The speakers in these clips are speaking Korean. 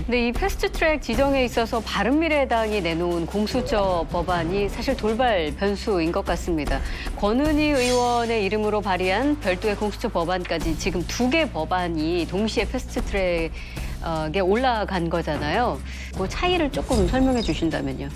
근데 이 패스트트랙 지정에 있어서 바른미래당이 내놓은 공수처 법안이 사실 돌발 변수인 것 같습니다. 권은희 의원의 이름으로 발의한 별도의 공수처 법안까지 지금 2개 법안이 동시에 패스트트랙에 올라간 거잖아요. 그 차이를 조금 설명해 주신다면요.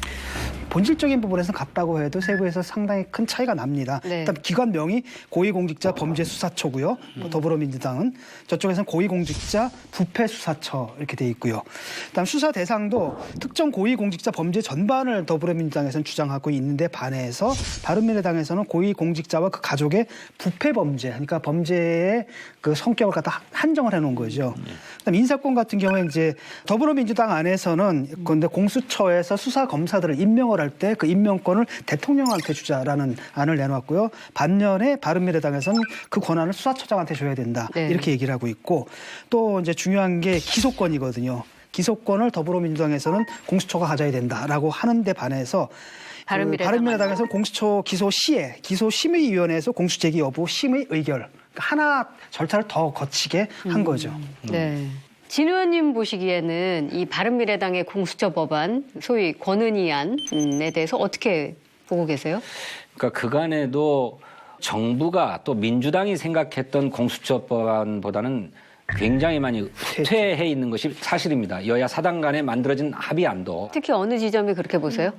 본질적인 부분에서는 같다고 해도 세부에서 상당히 큰 차이가 납니다. 네. 일단 기관명이 고위공직자범죄수사처고요. 더불어민주당은 저쪽에서는 고위공직자 부패수사처 이렇게 돼 있고요. 그다음 수사 대상도 특정 고위공직자 범죄 전반을 더불어민주당에서는 주장하고 있는데 반해서 바른미래당에서는 고위공직자와 그 가족의 부패범죄, 그러니까 범죄의 그 성격을 갖다 한정을 해놓은 거죠. 그다음 인사권 같은 경우에 이제 더불어민주당 안에서는 그런데 공수처에서 수사 검사들을 임명을 할 때 그 임명권을 대통령한테 주자라는 안을 내놨고요. 반면에 바른미래당에서는 그 권한을 수사처장한테 줘야 된다. 네. 이렇게 얘기를 하고 있고 또 이제 중요한 게 기소권이거든요. 기소권을 더불어민주당에서는 공수처가 가져야 된다라고 하는데 반해서 바른미래당에서는 공수처 기소 시에 기소심의위원회에서 공수제기 여부 심의 의결 하나 절차를 더 거치게 한 거죠. 네. 진 의원님 보시기에는 이 바른미래당의 공수처 법안, 소위 권은희 안에 대해서 어떻게 보고 계세요? 그러니까 그간에도 정부가 또 민주당이 생각했던 공수처 법안보다는 굉장히 많이 후퇴해 있는 것이 사실입니다. 여야 사당 간에 만들어진 합의안도. 특히 어느 지점이 그렇게 보세요?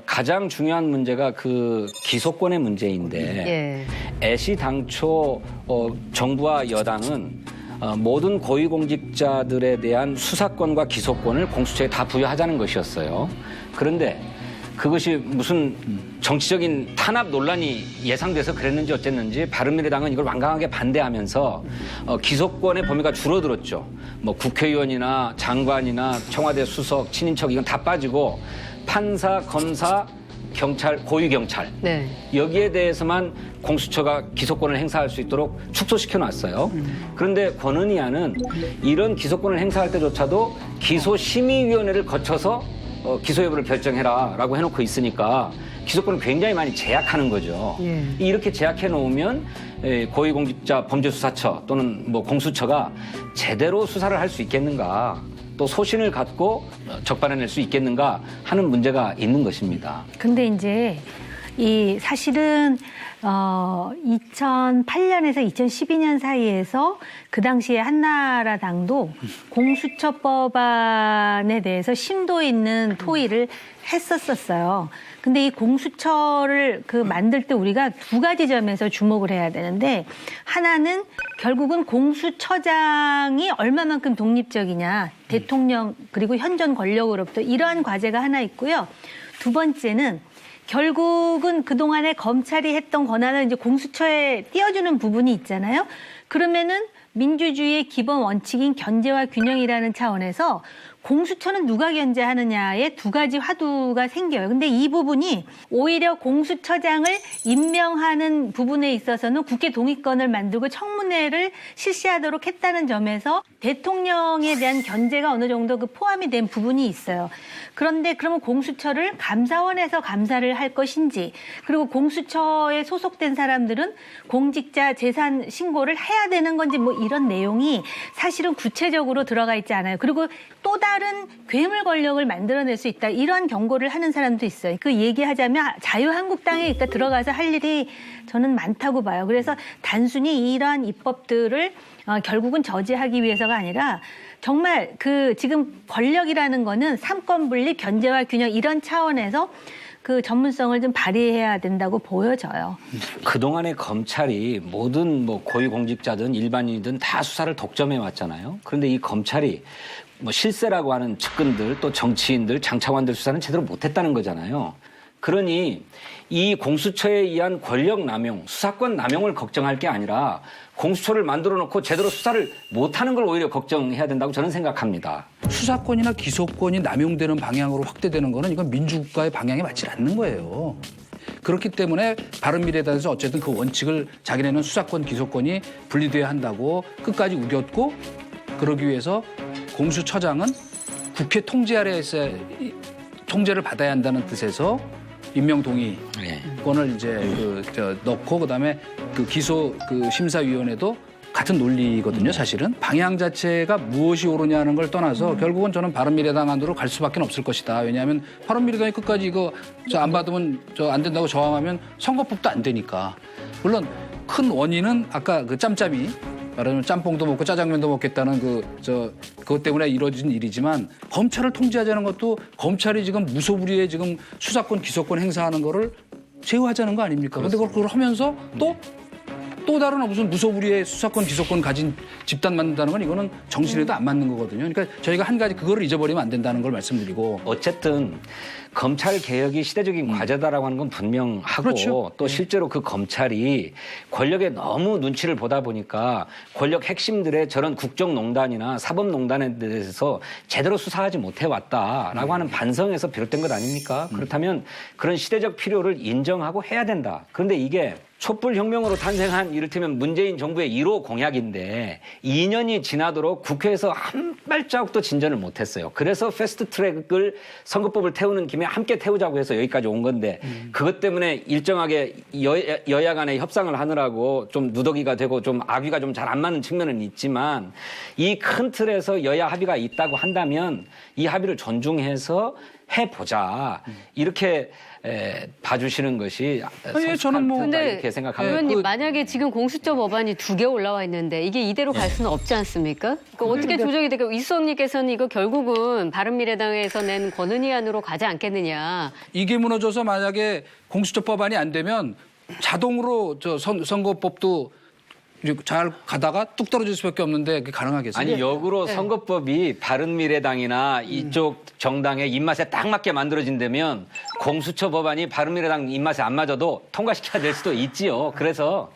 가장 중요한 문제가 그 기소권의 문제인데 애시당초 정부와 여당은 모든 고위공직자들에 대한 수사권과 기소권을 공수처에 다 부여하자는 것이었어요. 그런데 그것이 무슨 정치적인 탄압 논란이 예상돼서 그랬는지 어쨌는지 바른미래당은 이걸 완강하게 반대하면서 기소권의 범위가 줄어들었죠. 뭐 국회의원이나 장관이나 청와대 수석, 친인척 이건 다 빠지고 판사, 검사, 경찰, 고위경찰 여기에 대해서만 공수처가 기소권을 행사할 수 있도록 축소시켜 놨어요. 그런데 권은희 안은 이런 기소권을 행사할 때조차도 기소심의위원회를 거쳐서 기소 여부를 결정해라라고 해놓고 있으니까 기소권을 굉장히 많이 제약하는 거죠. 이렇게 제약해 놓으면 고위공직자 범죄수사처 또는 뭐 공수처가 제대로 수사를 할 수 있겠는가, 또 소신을 갖고 적발해낼 수 있겠는가 하는 문제가 있는 것입니다. 근데 이제 이 사실은 2008년에서 2012년 사이에서 그 당시에 한나라당도 공수처법안에 대해서 심도 있는 토의를 했었어요. 근데 이 공수처를 만들 때 우리가 2가지 점에서 주목을 해야 되는데, 하나는 결국은 공수처장이 얼마만큼 독립적이냐, 대통령 그리고 현 전 권력으로부터 이러한 과제가 하나 있고요. 2번째는 결국은 그동안에 검찰이 했던 권한을 이제 공수처에 띄워주는 부분이 있잖아요. 그러면은 민주주의의 기본 원칙인 견제와 균형이라는 차원에서 공수처는 누가 견제하느냐에 2가지 화두가 생겨요. 근데 이 부분이 오히려 공수처장을 임명하는 부분에 있어서는 국회 동의권을 만들고 청문회를 실시하도록 했다는 점에서 대통령에 대한 견제가 어느 정도 포함이 된 부분이 있어요. 그런데 그러면 공수처를 감사원에서 감사를 할 것인지, 그리고 공수처에 소속된 사람들은 공직자 재산 신고를 해야 되는 건지 뭐 이런 내용이 사실은 구체적으로 들어가 있지 않아요. 그리고 또 다른 괴물 권력을 만들어낼 수 있다, 이런 경고를 하는 사람도 있어요. 그 얘기하자면 자유한국당에 들어가서 할 일이 저는 많다고 봐요. 그래서 단순히 이러한 입법들을 결국은 저지하기 위해서가 아니라 정말 지금 권력이라는 거는 삼권 분립, 견제와 균형 이런 차원에서 그 전문성을 좀 발휘해야 된다고 보여져요. 그동안의 검찰이 모든 뭐 고위공직자든 일반인이든 다 수사를 독점해 왔잖아요. 그런데 이 검찰이 뭐 실세라고 하는 측근들, 또 정치인들, 장차관들 수사는 제대로 못했다는 거잖아요. 그러니 이 공수처에 의한 권력 남용, 수사권 남용을 걱정할 게 아니라 공수처를 만들어 놓고 제대로 수사를 못하는 걸 오히려 걱정해야 된다고 저는 생각합니다. 수사권이나 기소권이 남용되는 방향으로 확대되는 거는 이건 민주국가의 방향에 맞지 않는 거예요. 그렇기 때문에 바른미래당에서 어쨌든 그 원칙을 자기네는 수사권, 기소권이 분리돼야 한다고 끝까지 우겼고, 그러기 위해서 공수처장은 국회 통제 아래에서 통제를 받아야 한다는 뜻에서 임명 동의권을 이제 넣고, 그다음에 그 기소 심사위원회도 같은 논리거든요, 사실은. 방향 자체가 무엇이 옳으냐는 걸 떠나서 결국은 저는 바른미래당 안으로 갈 수밖에 없을 것이다. 왜냐하면 바른미래당이 끝까지 이거 안 받으면 안 된다고 저항하면 선거법도 안 되니까. 물론 큰 원인은 아까 그 짬짬이 말하자면 짬뽕도 먹고 짜장면도 먹겠다는 그것 때문에 이루어진 일이지만 검찰을 통제하자는 것도 검찰이 지금 무소불위에 지금 수사권, 기소권 행사하는 거를 제어하자는 거 아닙니까? 그런데 그걸 하면서 또 다른 무슨 무소불위의 수사권, 기소권 가진 집단 만든다는 건 이거는 정신에도 안 맞는 거거든요. 그러니까 저희가 한 가지 그거를 잊어버리면 안 된다는 걸 말씀드리고. 어쨌든 검찰 개혁이 시대적인 과제다라고 하는 건 분명하고 그렇죠. 또 실제로 그 검찰이 권력에 너무 눈치를 보다 보니까 권력 핵심들의 저런 국정농단이나 사법농단에 대해서 제대로 수사하지 못해왔다라고 하는 반성에서 비롯된 것 아닙니까? 그렇다면 그런 시대적 필요를 인정하고 해야 된다. 그런데 이게 촛불혁명으로 탄생한 이를테면 문재인 정부의 1호 공약인데 2년이 지나도록 국회에서 한 발자국도 진전을 못했어요. 그래서 패스트트랙을 선거법을 태우는 김에 함께 태우자고 해서 여기까지 온 건데 그것 때문에 일정하게 여야 간의 협상을 하느라고 좀 누더기가 되고 좀 악귀가 좀 잘 안 맞는 측면은 있지만 이 큰 틀에서 여야 합의가 있다고 한다면 이 합의를 존중해서 해보자. 이렇게 봐주시는 것이 저는 뭐 근데 이렇게 생각합니다. 의원님 만약에 지금 공수처 법안이 2개 올라와 있는데 이게 이대로 갈 수는 없지 않습니까? 그러니까 어떻게 조정이 될까? 이수원님께서는 이거 결국은 바른미래당에서 낸 권은희안으로 가지 않겠느냐. 이게 무너져서 만약에 공수처 법안이 안 되면 자동으로 선거법도 잘 가다가 뚝 떨어질 수밖에 없는데 그게 가능하겠어요? 아니 역으로 선거법이 바른미래당이나 이쪽 정당의 입맛에 딱 맞게 만들어진다면 공수처 법안이 바른미래당 입맛에 안 맞아도 통과시켜야 될 수도 있지요. 그래서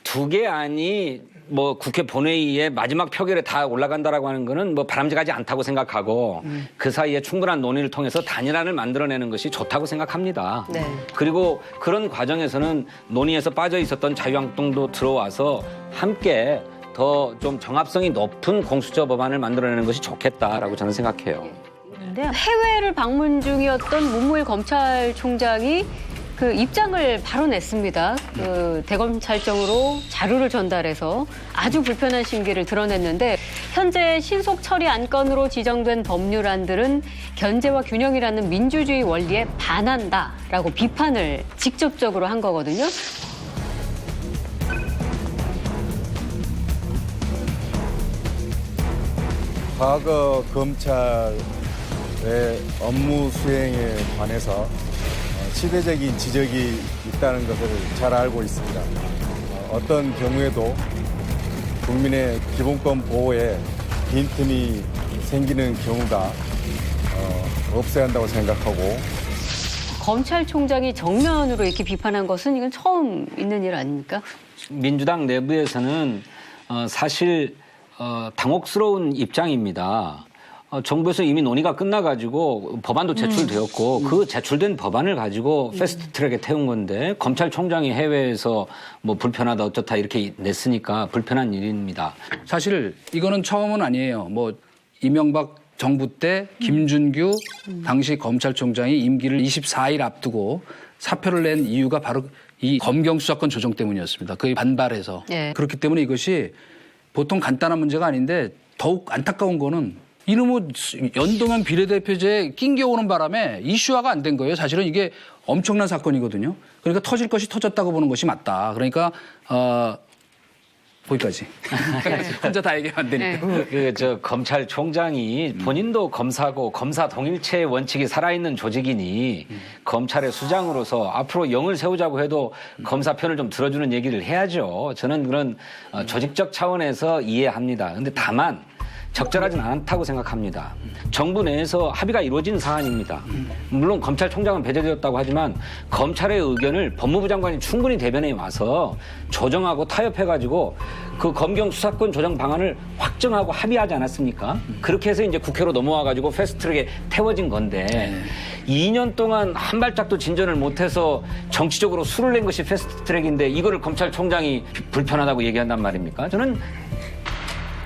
2개 안이 뭐 국회 본회의에 마지막 표결에 다 올라간다라고 하는 거는 뭐 바람직하지 않다고 생각하고 그 사이에 충분한 논의를 통해서 단일안을 만들어내는 것이 좋다고 생각합니다. 네. 그리고 그런 과정에서는 논의에서 빠져 있었던 자유한국당도 들어와서 함께 더 좀 정합성이 높은 공수처 법안을 만들어내는 것이 좋겠다라고 저는 생각해요. 해외를 방문 중이었던 문무일 검찰총장이 그 입장을 바로 냈습니다. 그 대검찰청으로 자료를 전달해서 아주 불편한 심기를 드러냈는데 현재 신속 처리 안건으로 지정된 법률안들은 견제와 균형이라는 민주주의 원리에 반한다라고 비판을 직접적으로 한 거거든요. 과거 검찰의 업무 수행에 관해서 시대적인 지적이 있다는 것을 잘 알고 있습니다. 어떤 경우에도 국민의 기본권 보호에 빈틈이 생기는 경우가 없어야 한다고 생각하고 검찰총장이 정면으로 이렇게 비판한 것은 이건 처음 있는 일 아닙니까? 민주당 내부에서는 사실 당혹스러운 입장입니다. 정부에서 이미 논의가 끝나가지고 법안도 제출되었고 그 제출된 법안을 가지고 패스트트랙에 태운 건데 검찰총장이 해외에서 뭐 불편하다 어쩌다 이렇게 냈으니까 불편한 일입니다. 사실 이거는 처음은 아니에요. 뭐 이명박 정부 때 김준규 당시 검찰총장이 임기를 24일 앞두고 사표를 낸 이유가 바로 이 검경 수사권 조정 때문이었습니다. 그에 반발해서. 네. 그렇기 때문에 이것이 보통 간단한 문제가 아닌데 더욱 안타까운 거는 이놈의 연동형 비례대표제에 낑겨오는 바람에 이슈화가 안 된 거예요. 사실은 이게 엄청난 사건이거든요. 그러니까 터질 것이 터졌다고 보는 것이 맞다. 그러니까 거기까지. 혼자 다 얘기하면 안 되니까. 저 검찰총장이 본인도 검사고 검사 동일체의 원칙이 살아있는 조직이니 검찰의 수장으로서 앞으로 영을 세우자고 해도 검사 편을 좀 들어주는 얘기를 해야죠. 저는 그런 조직적 차원에서 이해합니다. 그런데 다만 적절하진 않다고 생각합니다. 정부 내에서 합의가 이루어진 사안입니다. 물론 검찰총장은 배제되었다고 하지만 검찰의 의견을 법무부 장관이 충분히 대변해 와서 조정하고 타협해가지고 그 검경 수사권 조정 방안을 확정하고 합의하지 않았습니까? 그렇게 해서 이제 국회로 넘어와가지고 패스트트랙에 태워진 건데 2년 동안 한 발짝도 진전을 못해서 정치적으로 수를 낸 것이 패스트트랙인데 이거를 검찰총장이 불편하다고 얘기한단 말입니까? 저는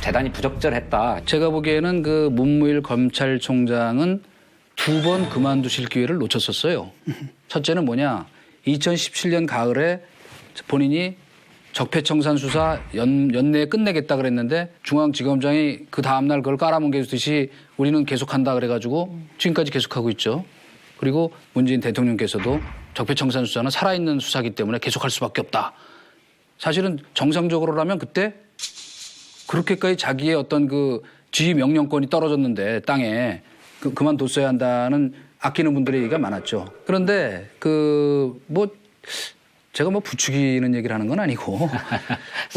대단히 부적절했다. 제가 보기에는 그 문무일 검찰총장은 2번 그만두실 기회를 놓쳤었어요. 첫째는 뭐냐. 2017년 가을에 본인이 적폐청산 수사 연내에 끝내겠다 그랬는데 중앙지검장이 그 다음날 그걸 깔아뭉개듯이 우리는 계속한다 그래가지고 지금까지 계속하고 있죠. 그리고 문재인 대통령께서도 적폐청산 수사는 살아있는 수사기 때문에 계속할 수밖에 없다. 사실은 정상적으로라면 그때 그렇게까지 자기의 어떤 그 지휘 명령권이 떨어졌는데 땅에 그만뒀어야 한다는 아끼는 분들의 얘기가 많았죠. 그런데 제가 부추기는 얘기를 하는 건 아니고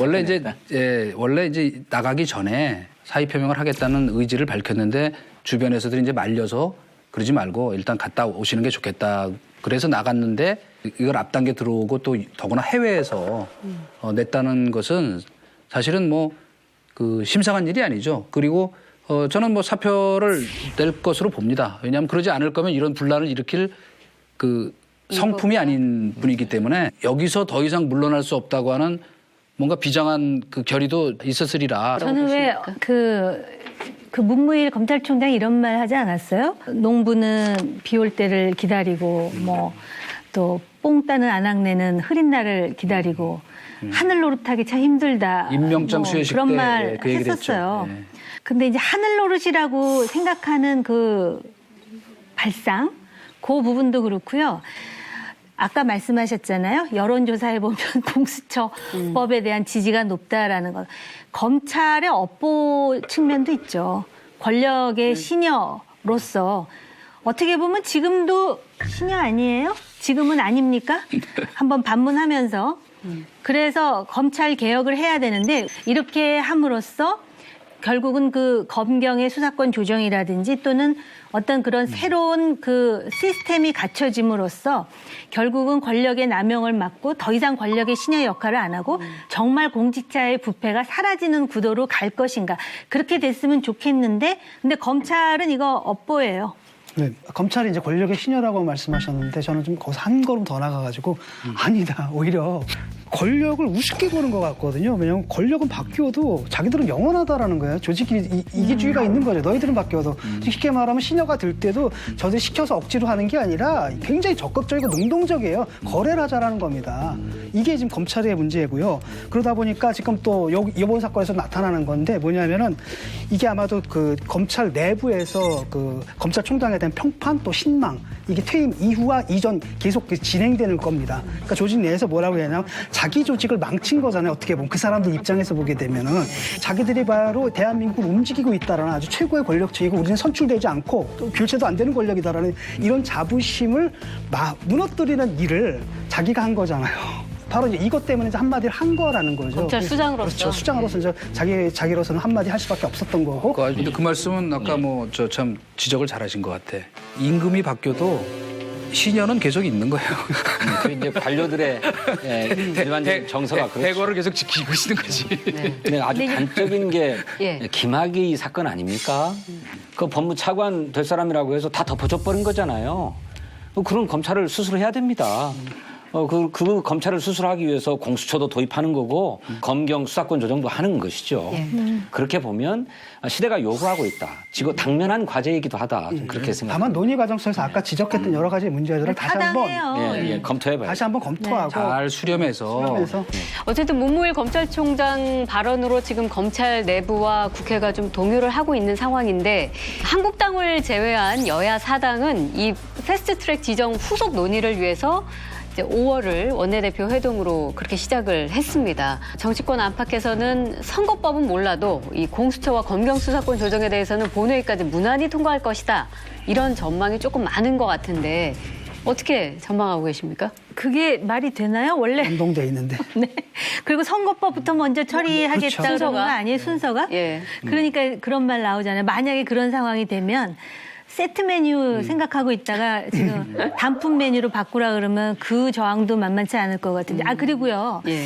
원래 이제 나가기 전에 사의 표명을 하겠다는 의지를 밝혔는데 주변에서도 이제 말려서 그러지 말고 일단 갔다 오시는 게 좋겠다. 그래서 나갔는데 이걸 앞당겨 들어오고 또 더구나 해외에서 냈다는 것은 사실은 심상한 일이 아니죠. 그리고 저는 사표를 낼 것으로 봅니다. 왜냐하면 그러지 않을 거면 이런 분란을 일으킬 성품이 아닌 분이기 때문에 여기서 더 이상 물러날 수 없다고 하는 뭔가 비장한 그 결의도 있었으리라. 저는 왜 그 문무일 검찰총장이 이런 말 하지 않았어요? 농부는 비 올 때를 기다리고 또 뽕 따는 안악내는 흐린 날을 기다리고 하늘 노릇하기 참 힘들다. 임명장 수여식 그런 때 말 그 얘기를 했었어요. 했죠. 네. 근데 이제 하늘 노릇이라고 생각하는 그 발상, 그 부분도 그렇고요. 아까 말씀하셨잖아요. 여론조사에 보면 공수처법에 대한 지지가 높다라는 것. 검찰의 업보 측면도 있죠. 권력의 시녀로서 어떻게 보면 지금도 시녀 아니에요? 지금은 아닙니까? 한번 반문하면서. 그래서 검찰 개혁을 해야 되는데 이렇게 함으로써 결국은 그 검경의 수사권 조정이라든지 또는 어떤 그런 새로운 그 시스템이 갖춰짐으로써 결국은 권력의 남용을 막고 더 이상 권력의 신여 역할을 안 하고 정말 공직자의 부패가 사라지는 구도로 갈 것인가. 그렇게 됐으면 좋겠는데 근데 검찰은 이거 업보예요. 네, 검찰이 이제 권력의 신여라고 말씀하셨는데 저는 좀 거기서 한 걸음 더 나가가지고 아니다. 오히려 권력을 우습게 보는 것 같거든요. 왜냐하면 권력은 바뀌어도 자기들은 영원하다라는 거예요. 조직이 이기주의가 있는 거죠. 너희들은 바뀌어도. 쉽게 말하면 신여가 될 때도 저들 시켜서 억지로 하는 게 아니라 굉장히 적극적이고 능동적이에요. 거래를 하자라는 겁니다. 이게 지금 검찰의 문제고요. 그러다 보니까 지금 또 이번 사건에서 나타나는 건데 뭐냐면은 이게 아마도 그 검찰 내부에서 그 검찰총장에 대한 평판 또 신망 이게 퇴임 이후와 이전 계속 진행되는 겁니다. 그러니까 조직 내에서 뭐라고 해야 하냐면 자기 조직을 망친 거잖아요. 어떻게 보면 그 사람들 입장에서 보게 되면은 자기들이 바로 대한민국을 움직이고 있다라는 아주 최고의 권력층이고 우리는 선출되지 않고 또 교체도 안 되는 권력이다라는 이런 자부심을 무너뜨리는 일을 자기가 한 거잖아요. 바로 이제 이것 때문에 이제 한마디를 한 거라는 거죠. 검찰 수장으로서. 그렇죠. 수장으로서 이제 자기로서는 한마디 할 수밖에 없었던 거고. 근데 그 말씀은 아까 참 지적을 잘하신 것 같아. 임금이 바뀌어도 신여는 계속 있는 거예요. 그 이제 관료들의 일반적인 정서가 그렇죠. 대거를 계속 지키고 있는 거지. 네. 근데 아주 단적인 게 예. 김학의 사건 아닙니까? 그 법무차관 될 사람이라고 해서 다 덮어줘 버린 거잖아요. 그런 검찰을 수술해야 됩니다. 그 검찰을 수술하기 위해서 공수처도 도입하는 거고 검경 수사권 조정도 하는 것이죠. 그렇게 보면 시대가 요구하고 있다. 지금 당면한 과제이기도 하다. 좀 그렇게 생각합니다. 다만 논의 과정 속에서 아까 지적했던 여러 가지 문제들을 다시 한번 검토해봐요. 다시 한번 검토하고 잘 수렴해서. 어쨌든 문무일 검찰총장 발언으로 지금 검찰 내부와 국회가 좀 동요를 하고 있는 상황인데 한국당을 제외한 여야 4당은 이 패스트트랙 지정 후속 논의를 위해서 이제 5월을 원내대표 회동으로 그렇게 시작을 했습니다. 정치권 안팎에서는 선거법은 몰라도 이 공수처와 검경 수사권 조정에 대해서는 본회의까지 무난히 통과할 것이다. 이런 전망이 조금 많은 것 같은데 어떻게 전망하고 계십니까? 그게 말이 되나요? 원래 연동돼 있는데. 네. 그리고 선거법부터 먼저 처리하겠다 그렇죠. 그런 거 아니에요? 순서가? 예. 그러니까 그런 말 나오잖아요. 만약에 그런 상황이 되면 세트 메뉴 생각하고 있다가 지금 단품 메뉴로 바꾸라 그러면 그 저항도 만만치 않을 것 같은데. 그리고요. 예.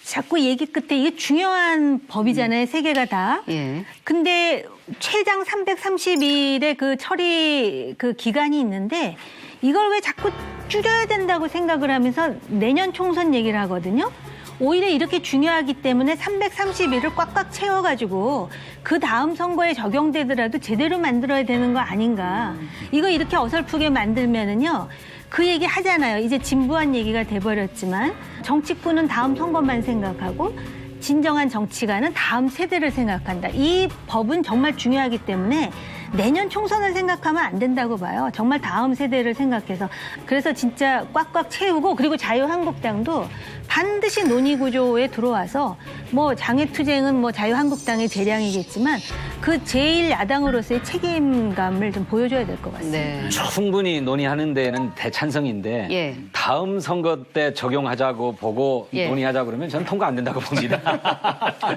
자꾸 얘기 끝에 이게 중요한 법이잖아요. 세 개가 다. 예. 근데 최장 330일의 그 처리 그 기간이 있는데 이걸 왜 자꾸 줄여야 된다고 생각을 하면서 내년 총선 얘기를 하거든요. 오히려 이렇게 중요하기 때문에 331을 꽉꽉 채워가지고 그 다음 선거에 적용되더라도 제대로 만들어야 되는 거 아닌가. 이거 이렇게 어설프게 만들면은요. 그 얘기 하잖아요. 이제 진부한 얘기가 돼버렸지만 정치꾼은 다음 선거만 생각하고 진정한 정치가는 다음 세대를 생각한다. 이 법은 정말 중요하기 때문에 내년 총선을 생각하면 안 된다고 봐요. 정말 다음 세대를 생각해서. 그래서 진짜 꽉꽉 채우고 그리고 자유한국당도 반드시 논의구조에 들어와서 뭐 장애투쟁은 뭐 자유한국당의 재량이겠지만 그 제1야당으로서의 책임감을 좀 보여줘야 될 것 같습니다. 네. 충분히 논의하는 데는 대찬성인데 예. 다음 선거 때 적용하자고 보고 예. 논의하자 그러면 저는 통과 안 된다고 봅니다.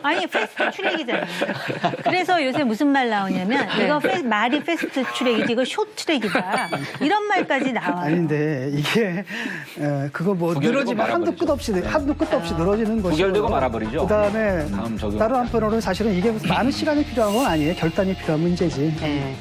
아니 패스트 트랙이잖아요. 그래서 요새 무슨 말 나오냐면 이거 말이 패스트 트랙이지 이거 쇼트 트랙이다. 이런 말까지 나와요. 아닌데 이게 그거 뭐 부결되고 늘어지면 한도 끝 없이 늘어지는 것이고 부결되고 말아버리죠. 그다음에 다음 적용. 다른 한편으로는 사실은 이게 많은 시간이 필요한 건 아니에요. 결단이 필요한 문제지. 네.